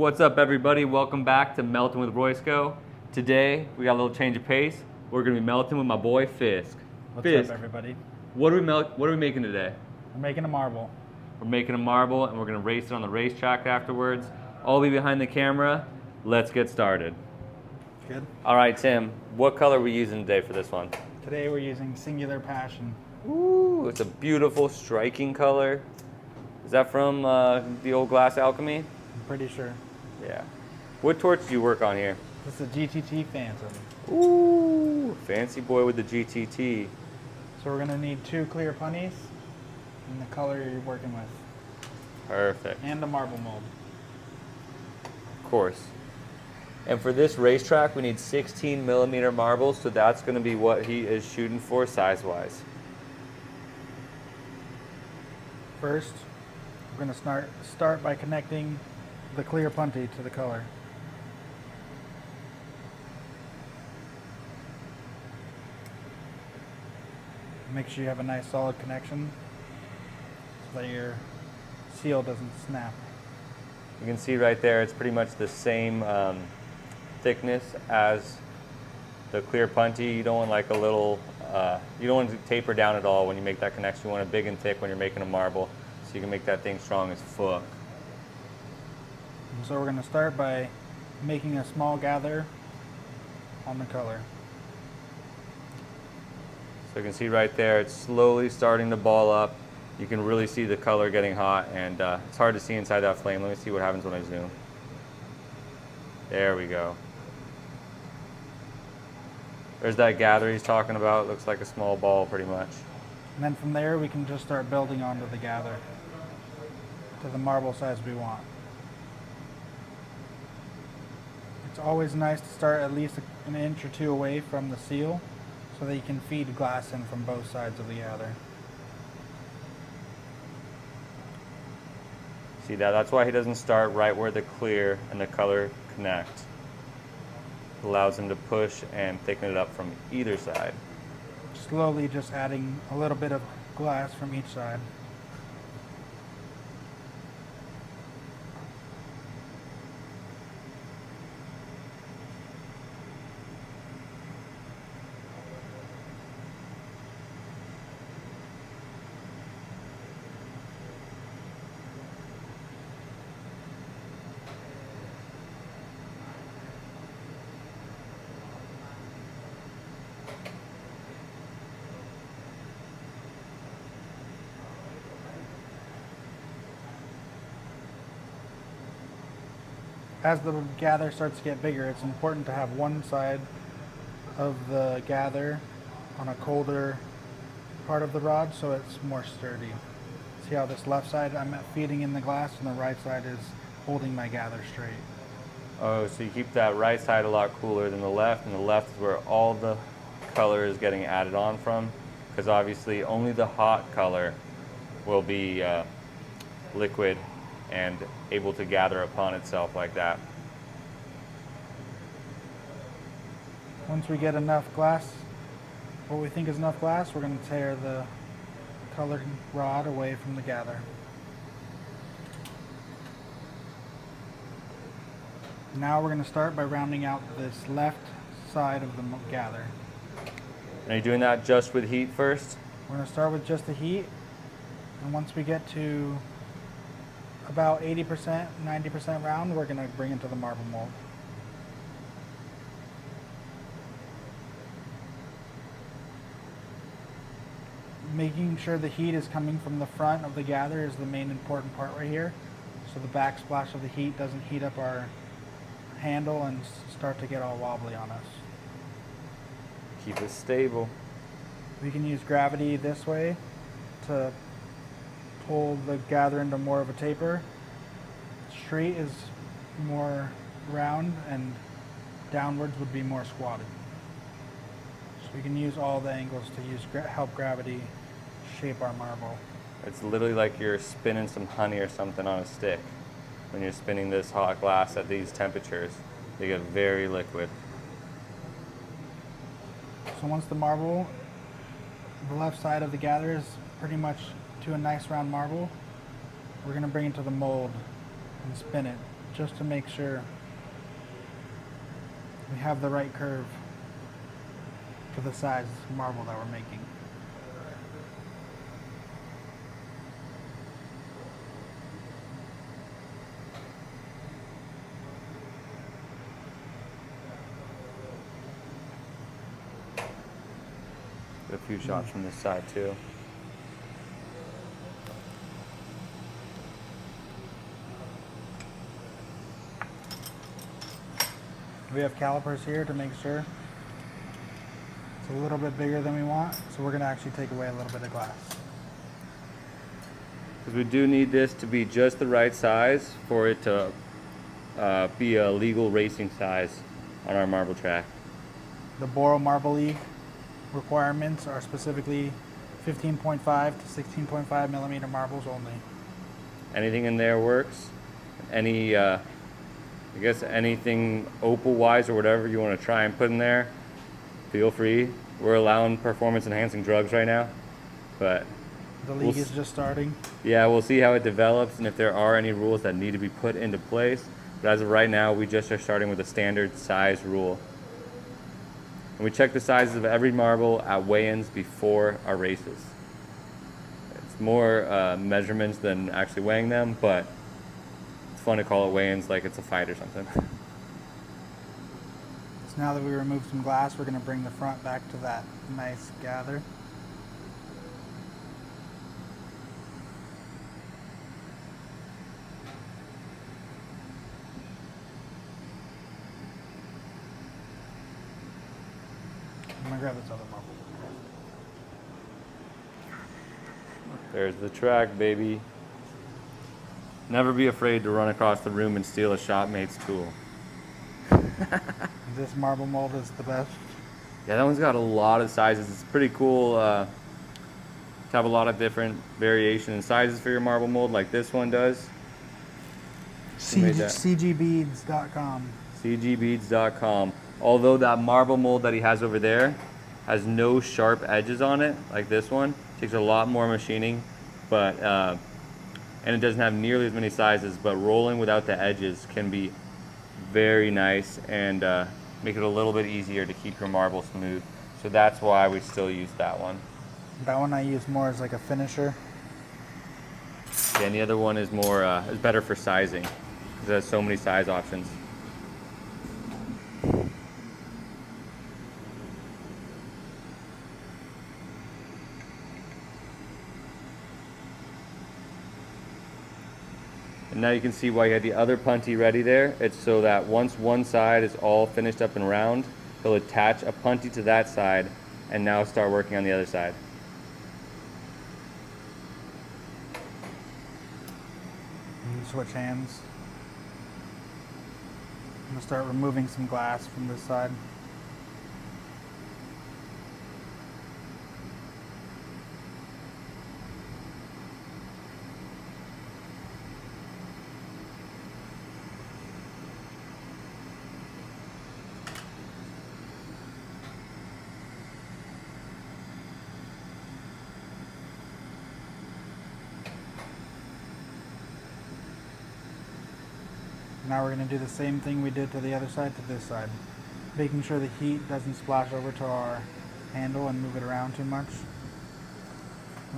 What's up, everybody? Welcome back to Melting with Roysko. Today we got a little change of pace. We're gonna be melting with my boy Fisk. What's Fisk, up, everybody? what are we making today? We're making a marble. We're making a marble, and we're gonna race it on the racetrack afterwards. I'll be behind the camera. Let's get started. Good. All right, Tim. What color are we using today for this one? Today we're using Singular Passion. Ooh, it's a beautiful, striking color. Is that from the old Glass Alchemy? I'm pretty sure. Yeah. What torch do you work on here? This is a GTT Phantom. Ooh, fancy boy with the GTT. So we're gonna need 2 clear punnies and the color you're working with. Perfect. And a marble mold. Of course. And for this racetrack, we need 16 millimeter marbles, so that's going to be what he is shooting for size-wise. First, we're gonna start by connecting the clear punty to the color. Make sure you have a nice solid connection so that your seal doesn't snap. You can see right there, it's pretty much the same thickness as the clear punty. You don't want like a little, you don't want to taper down at all when you make that connection. You want it big and thick when you're making a marble, so you can make that thing strong as fuck. So we're going to start by making a small gather on the color. So you can see right there, it's slowly starting to ball up. You can really see the color getting hot, and it's hard to see inside that flame. Let me see what happens when I zoom. There we go. There's that gather he's talking about. Looks like a small ball pretty much. And then from there we can just start building onto the gather to the marble size we want. It's always nice to start at least an inch or 2 away from the seal so that you can feed glass in from both sides of the gather. See that? That's why he doesn't start right where the clear and the color connect. It allows him to push and thicken it up from either side. Slowly just adding a little bit of glass from each side. As the gather starts to get bigger, it's important to have one side of the gather on a colder part of the rod so it's more sturdy. See how this left side I'm feeding in the glass and the right side is holding my gather straight. Oh, so you keep that right side a lot cooler than the left, and the left is where all the color is getting added on from, because obviously only the hot color will be liquid and able to gather upon itself like that. Once we get enough glass, what we think is enough glass, we're going to tear the colored rod away from the gather. Now we're going to start by rounding out this left side of the gather. Are you doing that just with heat first? We're going to start with just the heat, and once we get to about 80%, 90% round, we're going to bring it to the marble mold. Making sure the heat is coming from the front of the gather is the main important part right here. So the backsplash of the heat doesn't heat up our handle and start to get all wobbly on us. Keep it stable. We can use gravity this way to pull the gather into more of a taper. Straight is more round and downwards would be more squatted. So we can use all the angles to use help gravity shape our marble. It's literally like you're spinning some honey or something on a stick. When you're spinning this hot glass at these temperatures, they get very liquid. So once the marble, the left side of the gather is pretty much to a nice round marble, we're going to bring it to the mold and spin it just to make sure we have the right curve for the size marble that we're making. A few shots from this side too. We have calipers here to make sure it's a little bit bigger than we want, so we're going to actually take away a little bit of glass. Because we do need this to be just the right size for it to be a legal racing size on our marble track. The Boro Marble League requirements are specifically 15.5 to 16.5 millimeter marbles only. Anything in there works. Any, I guess anything opal wise or whatever you want to try and put in there, feel free. We're allowing performance enhancing drugs right now, but the league is just starting. Yeah, we'll see how it develops and if there are any rules that need to be put into place. But as of right now, we just are starting with a standard size rule. And we check the sizes of every marble at weigh-ins before our races. It's more measurements than actually weighing them, but it's fun to call it weigh-ins like it's a fight or something. So now that we removed some glass, we're going to bring the front back to that nice gather. I'm going to grab this other marble. There's the track, baby. Never be afraid to run across the room and steal a shopmate's tool. This marble mold is the best. Yeah, that one's got a lot of sizes. It's pretty cool to have a lot of different variation in sizes for your marble mold like this one does. CGbeads.com. CGbeads.com. Although that marble mold that he has over there has no sharp edges on it, like this one, takes a lot more machining, but and it doesn't have nearly as many sizes, but rolling without the edges can be very nice and make it a little bit easier to keep your marble smooth. So that's why we still use that one. That one I use more as like a finisher. Yeah, and the other one is more is better for sizing because it has so many size options. And now you can see why you had the other punty ready there. It's so that once one side is all finished up and round, he'll attach a punty to that side and now start working on the other side. And switch hands. I'm going to start removing some glass from this side. Now we're going to do the same thing we did to the other side to this side, making sure the heat doesn't splash over to our handle and move it around too much.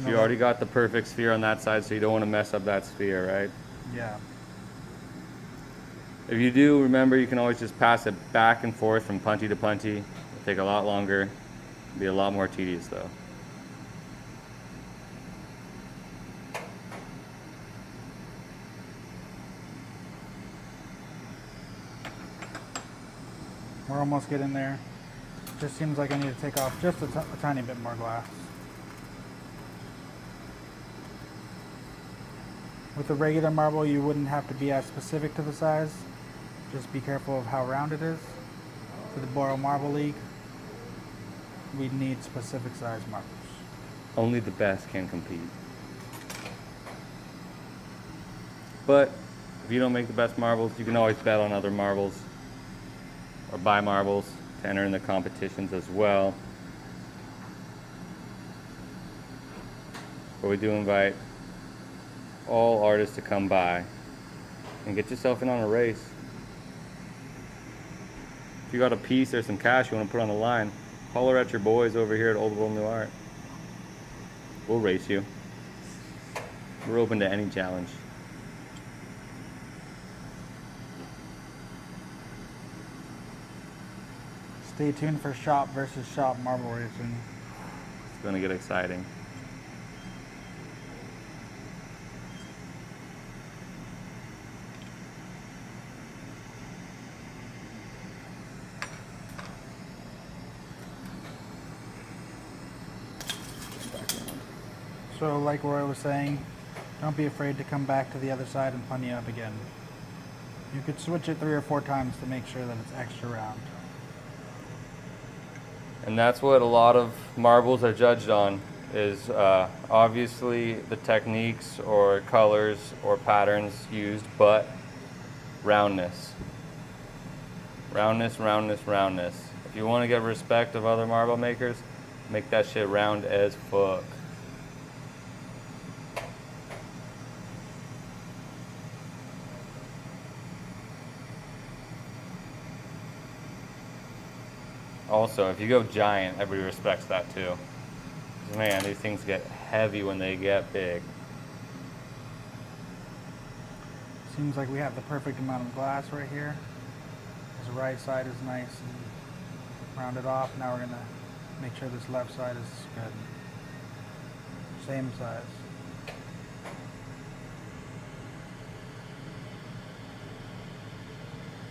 You already got the perfect sphere on that side, so you don't want to mess up that sphere, right? Yeah. If you do, remember you can always just pass it back and forth from punty to punty. It'll take a lot longer, it'll be a lot more tedious though. We're almost getting there. Just seems like I need to take off just a tiny bit more glass. With a regular marble, you wouldn't have to be as specific to the size. Just be careful of how round it is. For the Boro Marble League, we need specific size marbles. Only the best can compete. But if you don't make the best marbles, you can always bet on other marbles or buy marbles to enter in the competitions as well. But we do invite all artists to come by and get yourself in on a race. If you got a piece or some cash you want to put on the line, holler at your boys over here at Old World New Art. We'll race you. We're open to any challenge. Stay tuned for shop versus shop marble racing. It's gonna get exciting. So like Roy was saying, don't be afraid to come back to the other side and plenty up again. You could switch it 3 or 4 times to make sure that it's extra round. And that's what a lot of marbles are judged on, is obviously the techniques or colors or patterns used, but roundness. Roundness, roundness, roundness. If you want to get respect of other marble makers, make that shit round as fuck. Also, if you go giant, everybody respects that too. 'Cause, man, these things get heavy when they get big. Seems like we have the perfect amount of glass right here. This right side is nice and rounded off. Now we're gonna make sure this left side is good. Same size.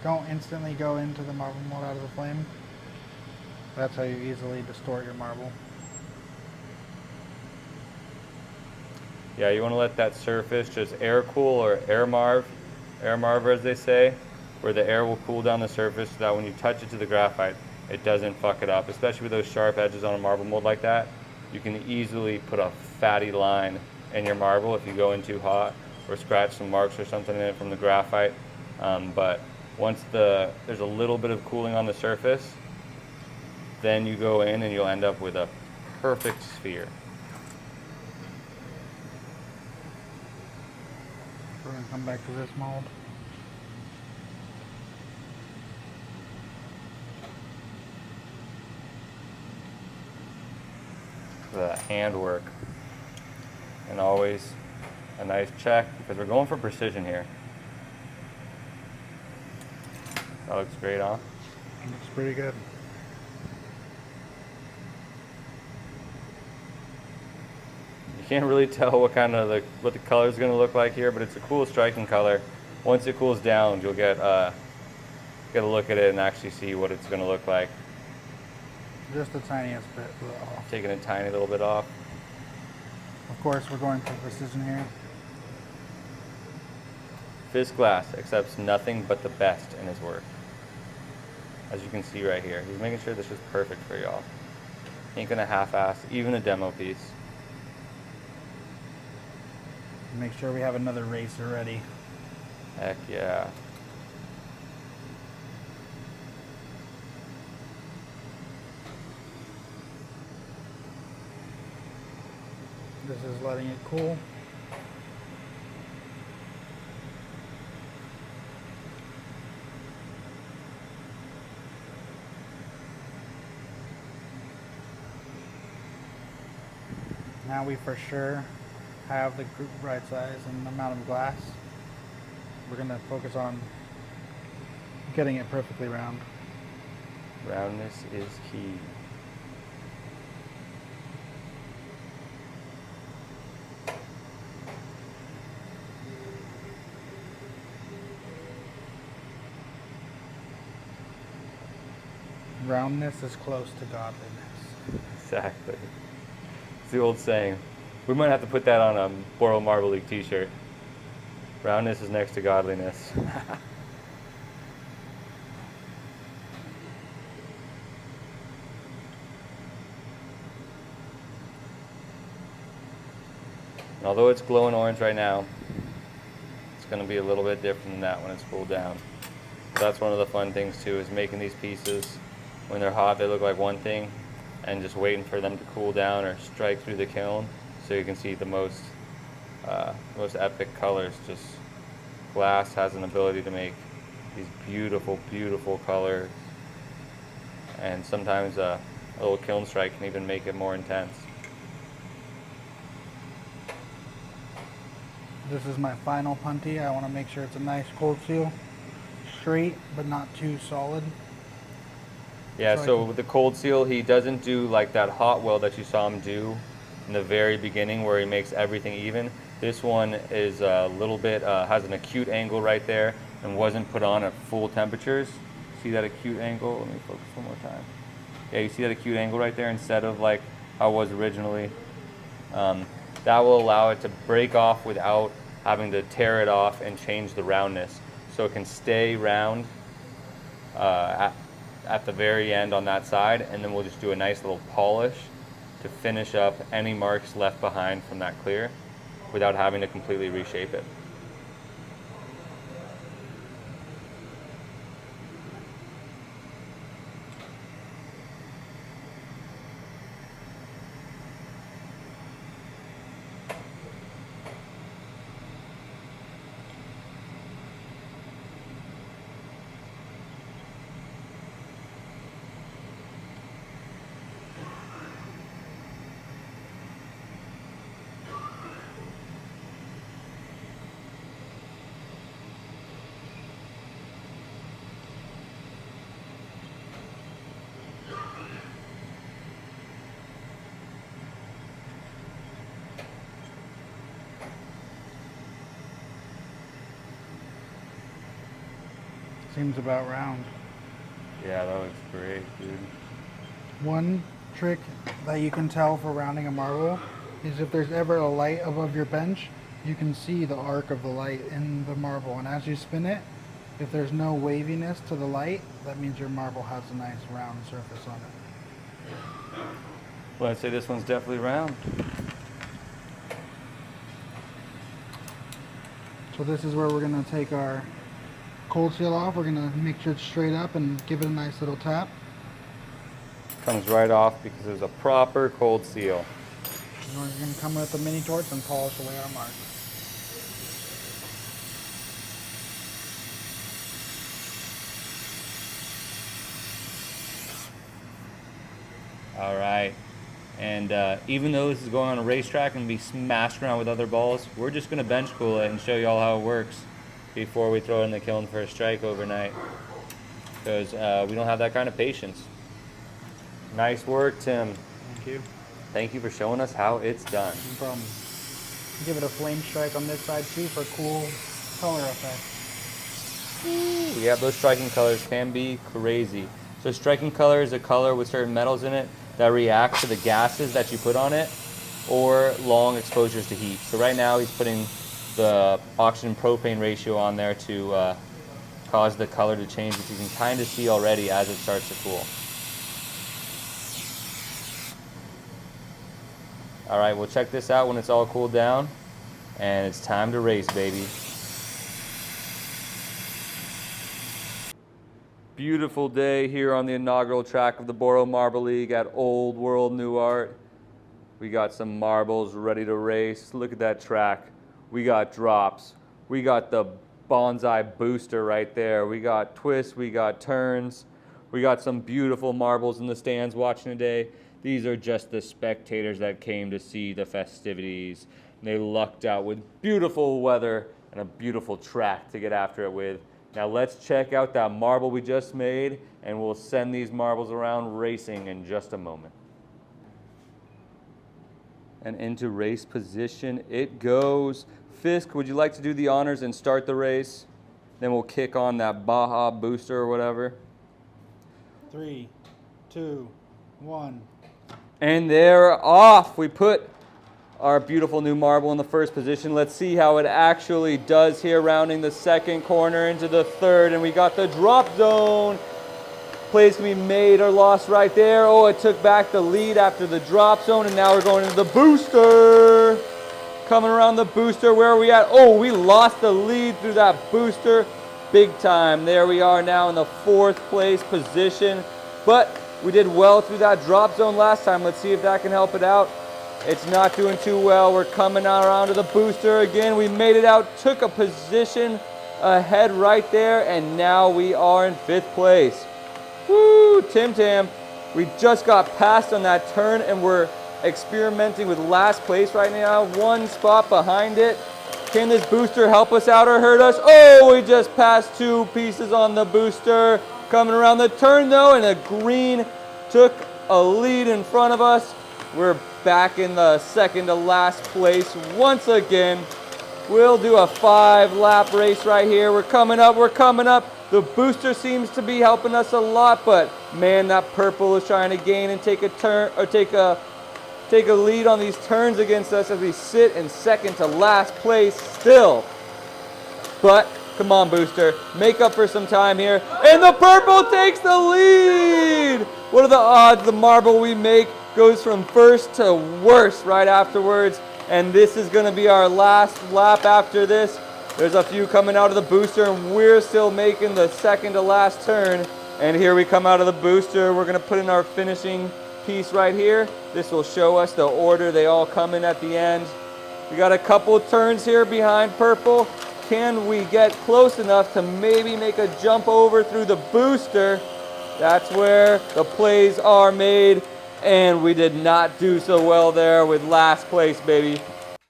Don't instantly go into the marble mold out of the flame. That's how you easily distort your marble. Yeah, you want to let that surface just air cool, or air marv as they say, where the air will cool down the surface so that when you touch it to the graphite, it doesn't fuck it up. Especially with those sharp edges on a marble mold like that, you can easily put a fatty line in your marble if you go in too hot, or scratch some marks or something in it from the graphite. But once there's a little bit of cooling on the surface, then you go in and you'll end up with a perfect sphere. We're gonna come back to this mold. The handwork, and always a nice check, because we're going for precision here. That looks great, huh? Looks pretty good. You can't really tell what the color is going to look like here, but it's a cool striking color. Once it cools down, you'll get a look at it and actually see what it's going to look like. Just the tiniest bit off. Taking a tiny little bit off. Of course, we're going for precision here. Fisk Glass accepts nothing but the best in his work. As you can see right here, he's making sure this is perfect for y'all. Ain't gonna half-ass even a demo piece. Make sure we have another racer ready. Heck yeah. This is letting it cool. Now we for sure have the right size and amount of glass. We're going to focus on getting it perfectly round. Roundness is key. Roundness is close to godliness. Exactly. It's the old saying. We might have to put that on a Boro Marble League t-shirt. Roundness is next to godliness. And although it's glowing orange right now, it's going to be a little bit different than that when it's cooled down. But that's one of the fun things too, is making these pieces. When they're hot, they look like one thing, and just waiting for them to cool down or strike through the kiln, so you can see the most epic colors just glass has an ability to make these beautiful, beautiful colors. And sometimes a little kiln strike can even make it more intense. This is my final punty. I want to make sure it's a nice cold seal. Straight, but not too solid. Yeah, so with the cold seal, he doesn't do like that hot weld that you saw him do in the very beginning where he makes everything even. This one is a little bit, has an acute angle right there and wasn't put on at full temperatures. See that acute angle? Let me focus one more time. Yeah, you see that acute angle right there instead of like how it was originally. That will allow it to break off without having to tear it off and change the roundness. So it can stay round at the very end on that side, and then we'll just do a nice little polish to finish up any marks left behind from that clear without having to completely reshape it. Seems about round. Yeah, that looks great, dude. One trick that you can tell for rounding a marble is if there's ever a light above your bench, you can see the arc of the light in the marble. And as you spin it, if there's no waviness to the light, that means your marble has a nice round surface on it. Well, I'd say this one's definitely round. So this is where we're going to take our cold seal off. We're going to make sure it's straight up and give it a nice little tap. Comes right off because there's a proper cold seal. And we're going to come with the mini torch and polish away our mark. All right. And even though this is going on a racetrack and be smashed around with other balls, we're just going to bench cool it and show you all how it works before we throw it in the kiln for a strike overnight, because we don't have that kind of patience. Nice work, Tim. Thank you. Thank you for showing us how it's done. No problem. Give it a flame strike on this side too for cool color effect. Yeah, those striking colors can be crazy. So striking color is a color with certain metals in it that react to the gases that you put on it or long exposures to heat. So right now he's putting the oxygen propane ratio on there to cause the color to change, which you can kind of see already as it starts to cool. All right, we'll check this out when it's all cooled down, and it's time to race, baby. Beautiful day here on the inaugural track of the Boro Marble League at Old World New Art. We got some marbles ready to race. Look at that track. We got drops. We got the bonsai booster right there. We got twists. We got turns. We got some beautiful marbles in the stands watching today. These are just the spectators that came to see the festivities. And they lucked out with beautiful weather and a beautiful track to get after it with. Now let's check out that marble we just made, and we'll send these marbles around racing in just a moment. And into race position it goes. Fisk, would you like to do the honors and start the race? Then we'll kick on that Baja booster or whatever. 3, 2, 1. And they're off. We put our beautiful new marble in the first position. Let's see how it actually does here, rounding the second corner into the third. And we got the drop zone. Plays can be made or lost right there. Oh, it took back the lead after the drop zone, and now we're going into the booster. Coming around the booster, where are we at? Oh, we lost the lead through that booster big time. There we are now in the 4th place position, but we did well through that drop zone last time. Let's see if that can help it out. It's not doing too well. We're coming around to the booster again. We made it out, took a position ahead right there, and now we are in 5th place. Woo, Tim Tam. We just got passed on that turn, and we're experimenting with last place right now, 1 spot behind it. Can this booster help us out or hurt us? Oh, we just passed 2 pieces on the booster. Coming around the turn though, and the green took a lead in front of us. We're back in the 2nd to last place once again. We'll do a 5-lap race right here. We're coming up, we're coming up. The booster seems to be helping us a lot, but man, that purple is trying to gain and take a turn, or take a lead on these turns against us as we sit in 2nd to last place still. But come on, booster, make up for some time here. And the purple takes the lead. What are the odds the marble we make goes from first to worst right afterwards? And this is going to be our last lap after this. There's a few coming out of the booster, and we're still making the 2nd to last turn. And here we come out of the booster. We're going to put in our finishing piece right here. This will show us the order they all come in at the end. We got a couple turns here behind purple. Can we get close enough to maybe make a jump over through the booster? That's where the plays are made, and we did not do so well there with last place, baby.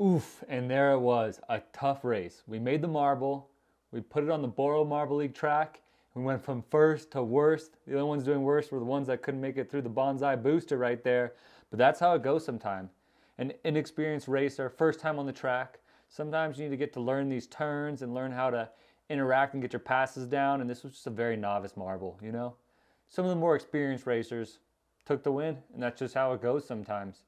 Oof, and there it was, a tough race. We made the marble, we put it on the Boro Marble League track. We went from first to worst. The only ones doing worst were the ones that couldn't make it through the bonsai booster right there. But that's how it goes sometimes. An inexperienced racer, first time on the track. Sometimes you need to get to learn these turns and learn how to interact and get your passes down. And this was just a very novice marble, you know? Some of the more experienced racers took the win, and that's just how it goes sometimes.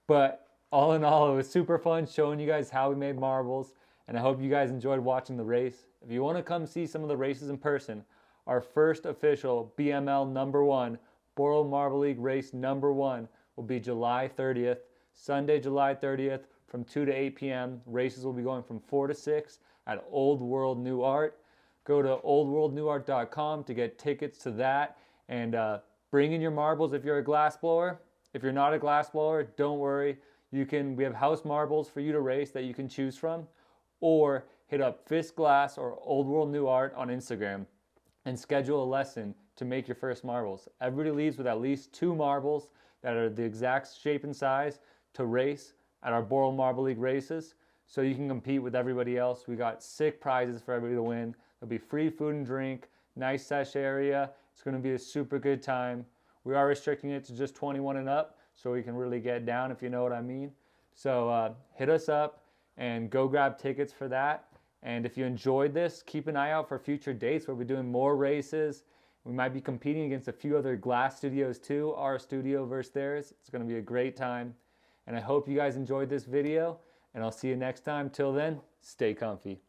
But all in all, it was super fun showing you guys how we made marbles. And I hope you guys enjoyed watching the race. If you want to come see some of the races in person, our first official BML #1, Boro Marble League race #1 will be July 30th, Sunday, July 30th from 2 to 8 p.m. Races will be going from 4 to 6 at Old World New Art. Go to oldworldnewart.com to get tickets to that, and bring in your marbles if you're a glass blower. If you're not a glass blower, don't worry. We have house marbles for you to race that you can choose from, or hit up Fisk Glass or Old World New Art on Instagram and schedule a lesson to make your first marbles. Everybody leaves with at least 2 marbles that are the exact shape and size to race at our Boro Marble League races, so you can compete with everybody else. We got sick prizes for everybody to win. There'll be free food and drink, nice sesh area. It's going to be a super good time. We are restricting it to just 21 and up, so we can really get down, if you know what I mean. So hit us up and go grab tickets for that. And if you enjoyed this, keep an eye out for future dates where we're doing more races. We might be competing against a few other glass studios too, our studio versus theirs. It's going to be a great time. And I hope you guys enjoyed this video, and I'll see you next time. Till then, stay comfy.